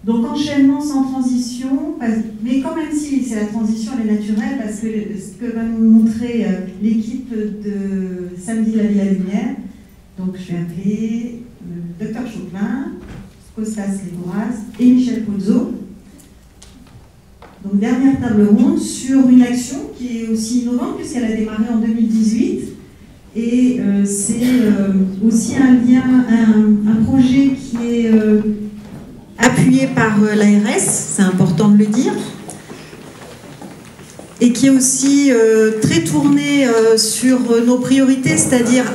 Donc enchaînement sans transition, mais quand même si c'est la transition, elle est naturelle, parce que ce que va nous montrer l'équipe de Samedi la Vie à la Lumière, donc je vais appeler le Dr Chopin, Costas Légoras et Michel Pozzo. Donc dernière table ronde sur une action qui est aussi innovante puisqu'elle a démarré en 2018 et c'est aussi un projet qui est appuyé par l'ARS, c'est important de le dire, et qui est aussi très tourné sur nos priorités, c'est-à-dire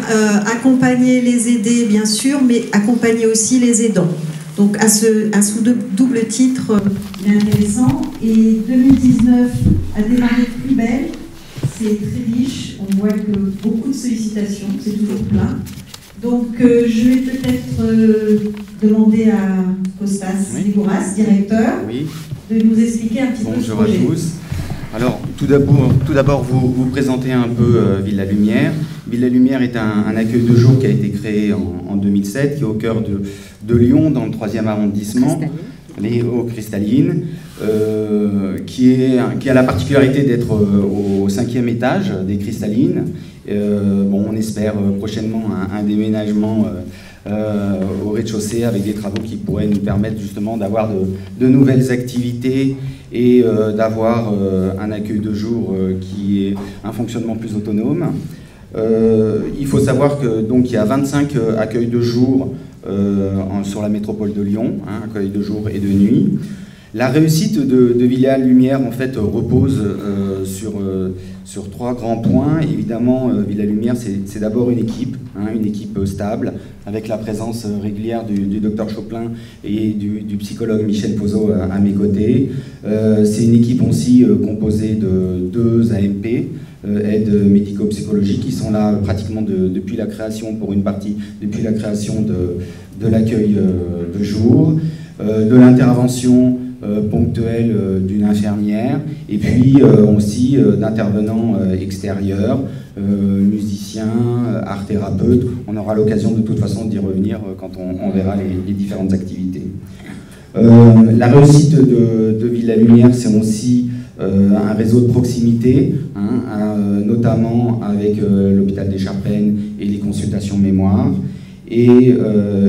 accompagner les aidés bien sûr, mais accompagner aussi les aidants. Donc à ce double titre intéressant. Et 2019 a démarré plus belle, c'est très riche, on voit que beaucoup de sollicitations, c'est toujours plein. Donc je vais peut-être demander à Costas Légoras, directeur, de nous expliquer un petit peu ce projet. Bonjour à tous. Alors, tout d'abord, vous présentez un peu Ville la Lumière. Ville la Lumière est un accueil de jour qui a été créé en 2007, qui est au cœur de Lyon, dans le 3e arrondissement, aux Cristallines, qui a la particularité d'être au 5e étage des Cristallines. On espère prochainement un déménagement au rez-de-chaussée avec des travaux qui pourraient nous permettre justement d'avoir de nouvelles activités et d'avoir un accueil de jour qui est un fonctionnement plus autonome. Il faut savoir que donc il y a 25 accueils de jour sur la métropole de Lyon, accueils de jour et de nuit. La réussite de Villa Lumière en fait repose sur 3 grands points. Évidemment, Villa Lumière, c'est d'abord une équipe stable, avec la présence régulière du docteur Chopin et du psychologue Michel Pozzo à mes côtés. C'est une équipe aussi composée de 2 AMP, aides médico-psychologiques, qui sont là pratiquement depuis la création, pour une partie, depuis la création de l'accueil de jour, de l'intervention ponctuelle d'une infirmière, et puis aussi d'intervenants extérieurs, musiciens, art thérapeutes. On aura l'occasion de toute façon d'y revenir quand on verra les différentes activités. La réussite de Ville la Lumière, c'est aussi un réseau de proximité, notamment avec l'hôpital des Charpennes et les consultations mémoire. Et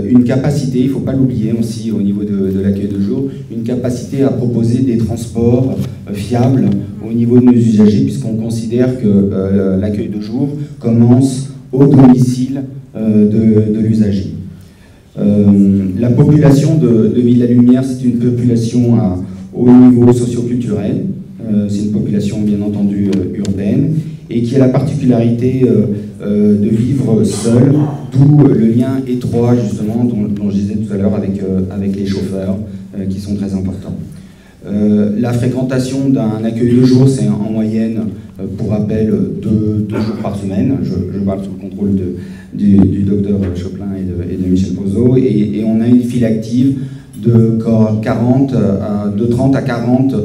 une capacité, il ne faut pas l'oublier aussi au niveau de l'accueil de jour, une capacité à proposer des transports fiables au niveau de nos usagers, puisqu'on considère que l'accueil de jour commence au domicile de l'usager. La population de Ville la Lumière, c'est une population au niveau socio-culturel, c'est une population bien entendu urbaine, et qui a la particularité de vivre seul, d'où le lien étroit justement dont je disais tout à l'heure avec les chauffeurs qui sont très importants. La fréquentation d'un accueil de jour, c'est en moyenne, pour rappel, 2 jours par semaine. Je parle sous le contrôle du docteur Chopin et de Michel Pozzo, et on a une file active de 30 à 40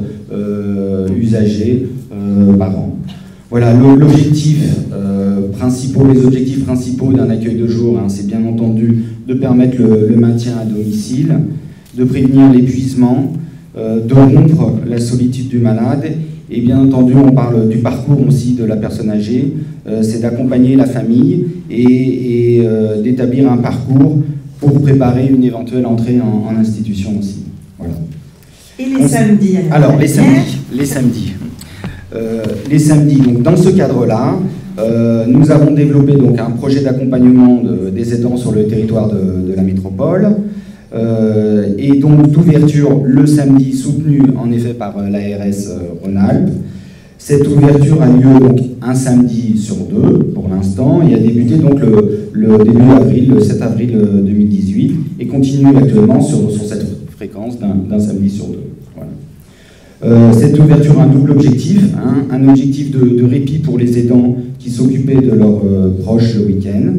usagers par an. Voilà, les objectifs principaux d'un accueil de jour, c'est bien entendu de permettre le maintien à domicile, de prévenir l'épuisement, de rompre la solitude du malade, et bien entendu on parle du parcours aussi de la personne âgée, c'est d'accompagner la famille et d'établir un parcours pour préparer une éventuelle entrée en institution aussi. Voilà. Et les samedis alors les samedis. Les samedis, donc dans ce cadre-là, nous avons développé donc un projet d'accompagnement des aidants sur le territoire de la métropole, et donc d'ouverture le samedi, soutenue en effet par l'ARS Rhône-Alpes. Cette ouverture a lieu donc un samedi sur 2 pour l'instant, et a débuté donc le début avril, le 7 avril 2018, et continue actuellement sur cette fréquence d'un samedi sur 2. Voilà. Cette ouverture a un double objectif, un objectif de répit pour les aidants qui s'occupaient de leurs proches le week-end,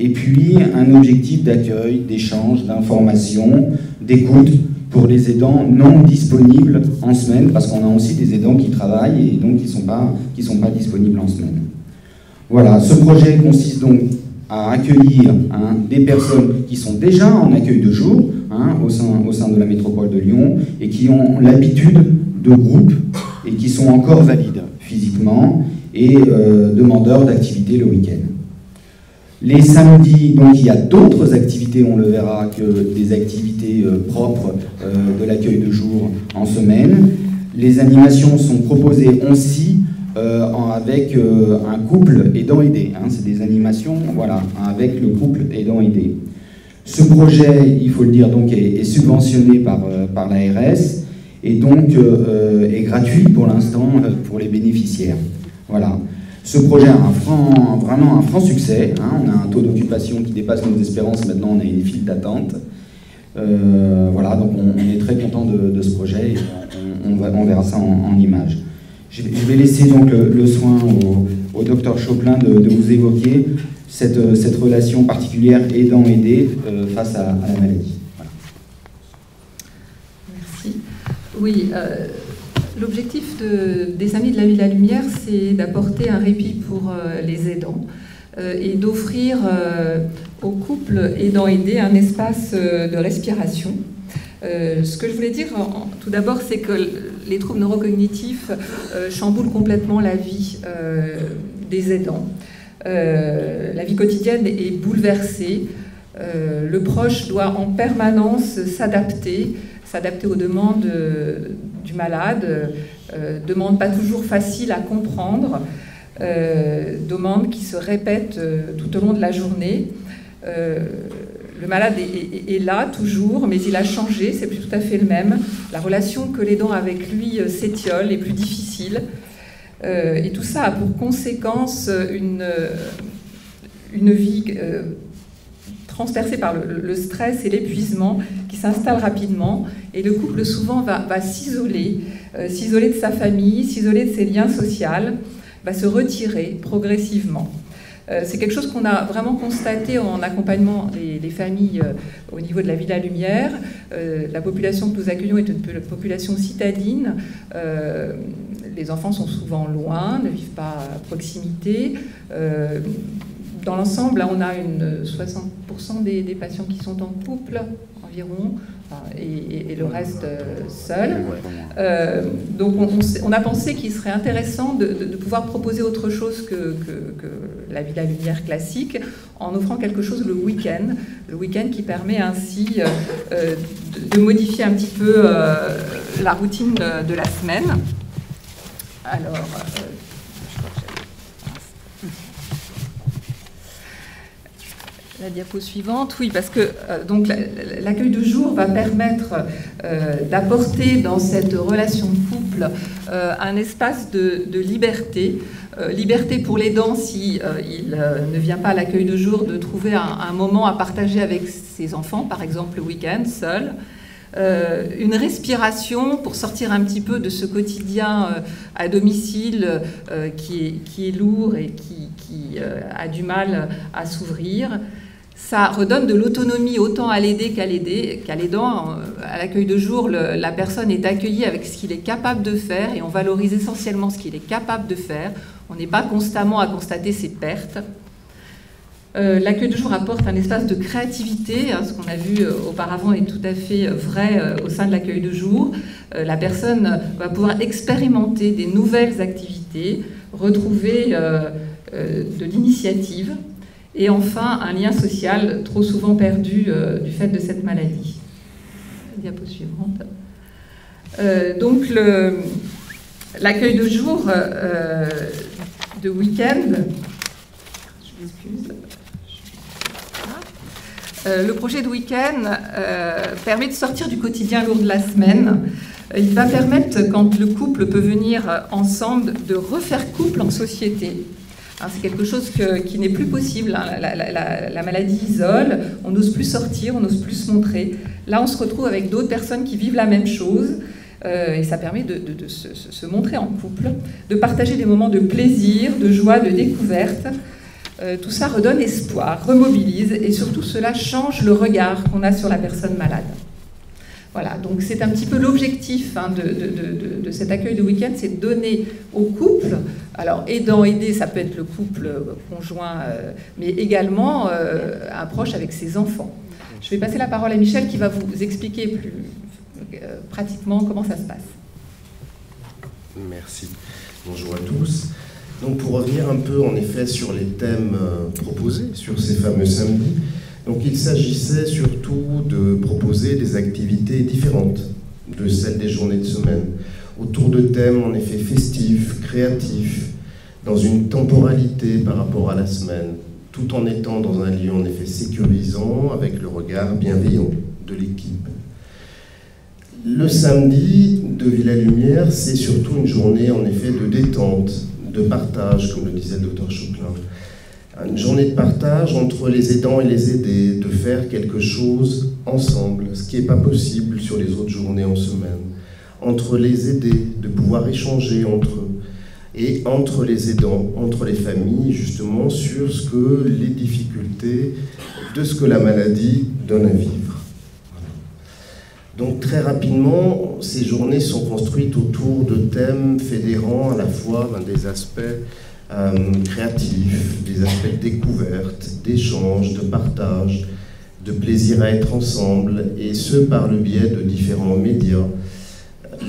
et puis un objectif d'accueil, d'échange, d'information, d'écoute pour les aidants non disponibles en semaine, parce qu'on a aussi des aidants qui travaillent et donc qui sont pas disponibles en semaine. Voilà, ce projet consiste donc à accueillir des personnes qui sont déjà en accueil de jour au sein de la métropole de Lyon et qui ont l'habitude de groupe et qui sont encore valides physiquement et demandeurs d'activités le week-end. Les samedis, donc il y a d'autres activités, on le verra, que des activités propres de l'accueil de jour en semaine. Les animations sont proposées aussi avec un couple aidant-aidé. C'est des animations, voilà, avec le couple aidant-aidé. Ce projet, il faut le dire, donc, est subventionné par l'ARS et donc est gratuit pour l'instant pour les bénéficiaires. Voilà. Ce projet a vraiment un franc succès. On a un taux d'occupation qui dépasse nos espérances. Maintenant, on a une file d'attente. Voilà, donc on est très content de ce projet et on verra ça en images. Je vais laisser donc le soin au docteur Choplin de vous évoquer cette relation particulière aidant-aidé face à la maladie. Voilà. Merci. Oui, l'objectif des Amis de la Vie de la Lumière, c'est d'apporter un répit pour les aidants et d'offrir aux couples aidant-aidés un espace de respiration. Ce que je voulais dire tout d'abord, c'est que les troubles neurocognitifs chamboulent complètement la vie des aidants. La vie quotidienne est bouleversée. Le proche doit en permanence s'adapter aux demandes du malade, demandes pas toujours faciles à comprendre, demandes qui se répètent tout au long de la journée. Le malade est là toujours, mais il a changé, c'est plus tout à fait le même. La relation que l'aidant avec lui s'étiole, est plus difficile. Et tout ça a pour conséquence une vie transpercée par le stress et l'épuisement qui s'installe rapidement. Et le couple souvent va s'isoler de sa famille, s'isoler de ses liens sociaux, va se retirer progressivement. C'est quelque chose qu'on a vraiment constaté en accompagnement les familles au niveau de la Vie de la Lumière. La population que nous accueillons est une population citadine. Les enfants sont souvent loin, ne vivent pas à proximité. Dans l'ensemble, on a 60% des patients qui sont en couple environ, et le reste seul. Donc on a pensé qu'il serait intéressant de pouvoir proposer autre chose que la Vie de la Lumière classique, en offrant quelque chose le week-end qui permet ainsi de modifier un petit peu la routine de la semaine. Alors, la diapo suivante, oui, parce que donc l'accueil de jour va permettre d'apporter dans cette relation de couple un espace de liberté. Liberté pour l'aidant si il ne vient pas à l'accueil de jour, de trouver un moment à partager avec ses enfants, par exemple le week-end, seul. Une respiration pour sortir un petit peu de ce quotidien à domicile qui est lourd et qui a du mal à s'ouvrir. Ça redonne de l'autonomie autant à l'aider qu'à l'aidant. À l'accueil de jour, la personne est accueillie avec ce qu'il est capable de faire et on valorise essentiellement ce qu'il est capable de faire. On n'est pas constamment à constater ses pertes. L'accueil de jour apporte un espace de créativité. Ce qu'on a vu auparavant est tout à fait vrai au sein de l'accueil de jour. La personne va pouvoir expérimenter des nouvelles activités, retrouver de l'initiative. Et enfin, un lien social trop souvent perdu du fait de cette maladie. Diapo suivante. Donc, l'accueil de jour de week-end, je m'excuse. Le projet de week-end permet de sortir du quotidien lourd de la semaine. Il va permettre, quand le couple peut venir ensemble, de refaire couple en société. C'est quelque chose qui n'est plus possible. La maladie isole, on n'ose plus sortir, on n'ose plus se montrer. Là, on se retrouve avec d'autres personnes qui vivent la même chose et ça permet de se montrer en couple, de partager des moments de plaisir, de joie, de découverte. Tout ça redonne espoir, remobilise et surtout cela change le regard qu'on a sur la personne malade. Voilà, donc c'est un petit peu l'objectif de cet accueil de week-end, c'est de donner aux couples, alors aidant, aider, ça peut être le couple conjoint, mais également un proche avec ses enfants. Je vais passer la parole à Michel qui va vous expliquer plus pratiquement comment ça se passe. Merci. Bonjour à tous. Donc pour revenir un peu en effet sur les thèmes proposés sur ces fameux samedis, donc il s'agissait surtout de proposer des activités différentes de celles des journées de semaine, autour de thèmes en effet festifs, créatifs, dans une temporalité par rapport à la semaine, tout en étant dans un lieu en effet sécurisant, avec le regard bienveillant de l'équipe. Le samedi de Villa-Lumière, c'est surtout une journée en effet de détente, de partage, comme le disait le Dr Chauclin. Une journée de partage entre les aidants et les aidés, de faire quelque chose ensemble, ce qui n'est pas possible sur les autres journées en semaine. Entre les aidés, de pouvoir échanger entre eux. Et entre les aidants, entre les familles, justement, sur ce que les difficultés de ce que la maladie donne à vivre. Donc très rapidement, ces journées sont construites autour de thèmes fédérant à la fois des aspects créatifs, des aspects de découverte, d'échange, de partage, de plaisir à être ensemble, et ce par le biais de différents médias.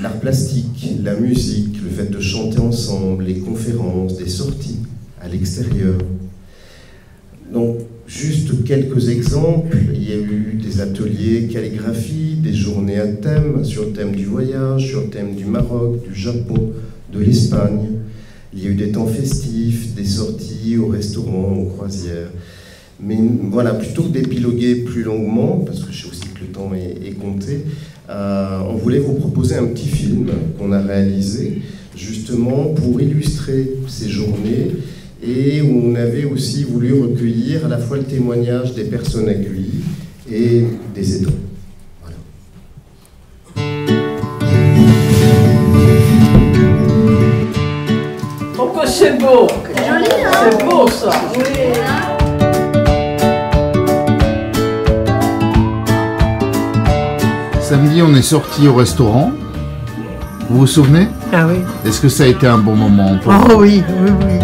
L'art plastique, la musique, le fait de chanter ensemble, les conférences, des sorties à l'extérieur. Donc, juste quelques exemples, il y a eu des ateliers calligraphie, des journées à thème, sur le thème du voyage, sur le thème du Maroc, du Japon, de l'Espagne. Il y a eu des temps festifs, des sorties au restaurant, aux croisières. Mais voilà, plutôt que d'épiloguer plus longuement, parce que je sais aussi que le temps est compté, on voulait vous proposer un petit film qu'on a réalisé, justement pour illustrer ces journées, et où on avait aussi voulu recueillir à la fois le témoignage des personnes accueillies et des aidants. Voilà. Oh que c'est beau! Joli, hein? C'est beau ça! Oui. Samedi, on est sorti au restaurant. Vous vous souvenez? Ah oui. Est-ce que ça a été un bon moment pour vous? Oh oui, oui, oui.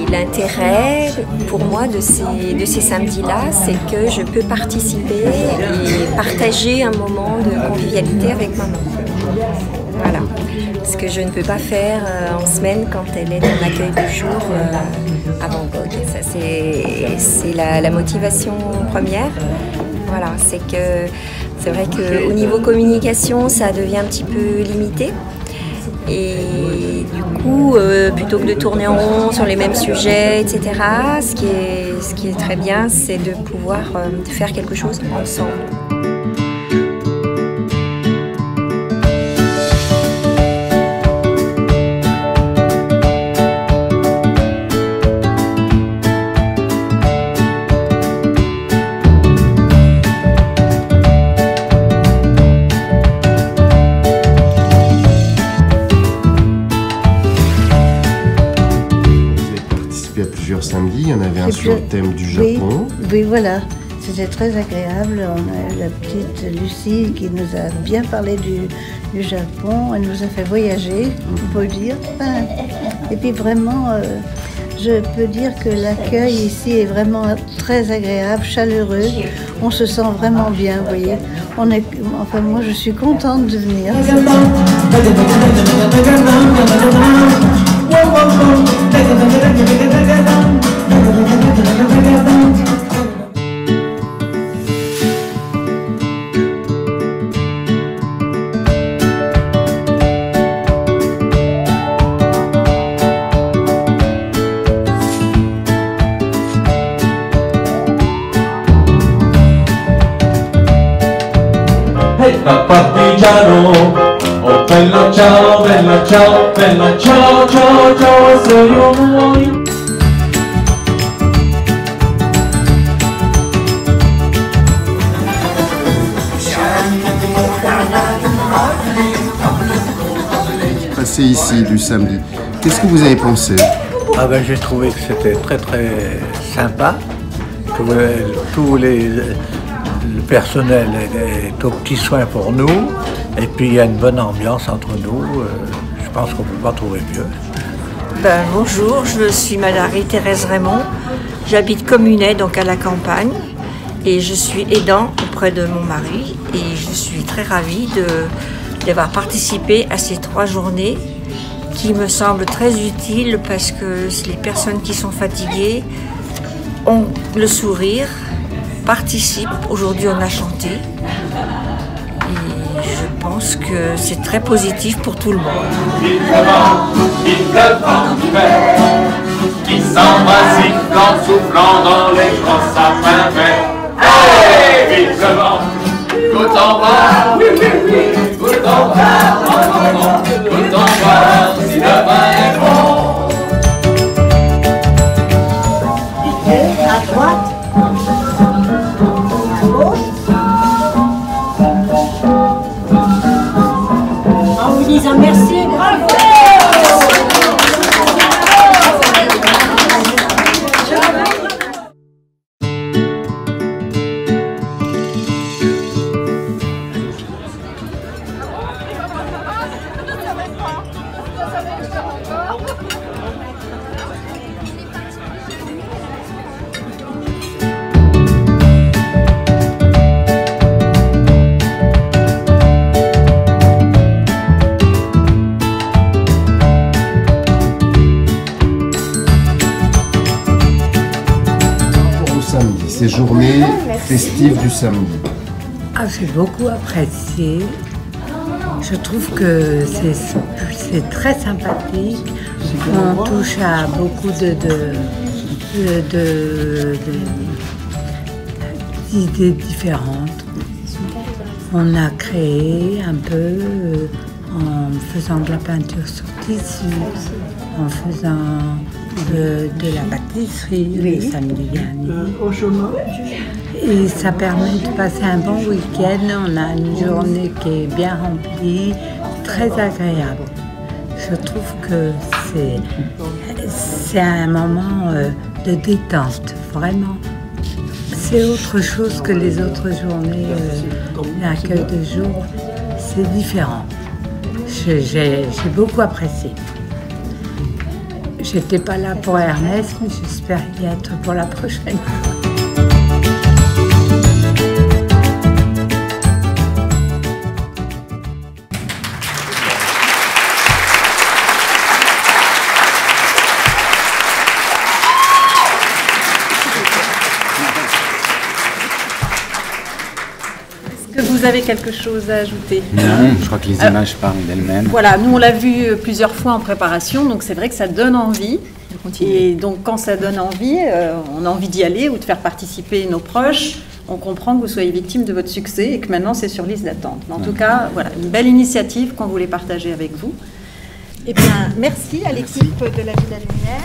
L'intérêt pour moi de ces samedis-là, c'est que je peux participer et partager un moment de convivialité avec maman. Voilà. Ce que je ne peux pas faire en semaine quand elle est en accueil de jour à Van Gogh. Ça, c'est la motivation première. Voilà, c'est vrai qu'au niveau communication, ça devient un petit peu limité. Et du coup, plutôt que de tourner en rond sur les mêmes sujets, etc., ce qui est très bien, c'est de pouvoir faire quelque chose ensemble. Samedi, il y en avait un sur le thème du Japon. Oui, voilà, c'était très agréable. On a la petite Lucie qui nous a bien parlé du Japon. Elle nous a fait voyager, on peut le dire. Et puis vraiment, je peux dire que l'accueil ici est vraiment très agréable, chaleureux. On se sent vraiment bien, vous voyez. Enfin, moi, je suis contente de venir. Hey, partigiano, oh bella ciao, bella ciao, bella ciao, ciao, ciao, se io muoio. Passé ici du samedi, qu'est-ce que vous avez pensé? Ah ben j'ai trouvé que c'était très très sympa que tout le personnel est aux petits soins pour nous, et puis il y a une bonne ambiance entre nous. Je pense qu'on ne peut pas trouver mieux. Bonjour, je suis Marie-Thérèse Raymond. J'habite Communet, donc à la campagne, et je suis aidant auprès de mon mari. Et je suis très ravie d'avoir participé à ces 3 journées qui me semblent très utiles parce que les personnes qui sont fatiguées ont le sourire, participent. Aujourd'hui, on a chanté. Et je pense que c'est très positif pour tout le monde. Il pleut en hiver, qui s'embrasse sifflant, soufflant dans les grands sapins verts. Hey, vive le vent, tout en bas, oui, oui, oui, tout en bas, tout en bas, si le vin est bon. À droite, à gauche, en vous disant merci et bravo. Ces journées festives du samedi. J'ai beaucoup apprécié. Je trouve que c'est très sympathique. On touche à beaucoup d'idées différentes. On a créé un peu en faisant de la peinture sur tissu, en faisant de la pâtisserie le samedi dernier. Et ça permet de passer un bon week-end. On a une journée qui est bien remplie, très agréable. Je trouve que c'est un moment de détente, vraiment. C'est autre chose que les autres journées d'accueil de jour. C'est différent. J'ai beaucoup apprécié. J'étais pas là pour Ernest, mais j'espère y être pour la prochaine. Vous avez quelque chose à ajouter? Non, je crois que les images parlent d'elles-mêmes. Voilà, nous on l'a vu plusieurs fois en préparation, donc c'est vrai que ça donne envie. Et donc quand ça donne envie, on a envie d'y aller ou de faire participer nos proches. On comprend que vous soyez victime de votre succès et que maintenant c'est sur liste d'attente. En tout cas, voilà, une belle initiative qu'on voulait partager avec vous. Eh bien, merci à l'équipe de la Villa Lumière.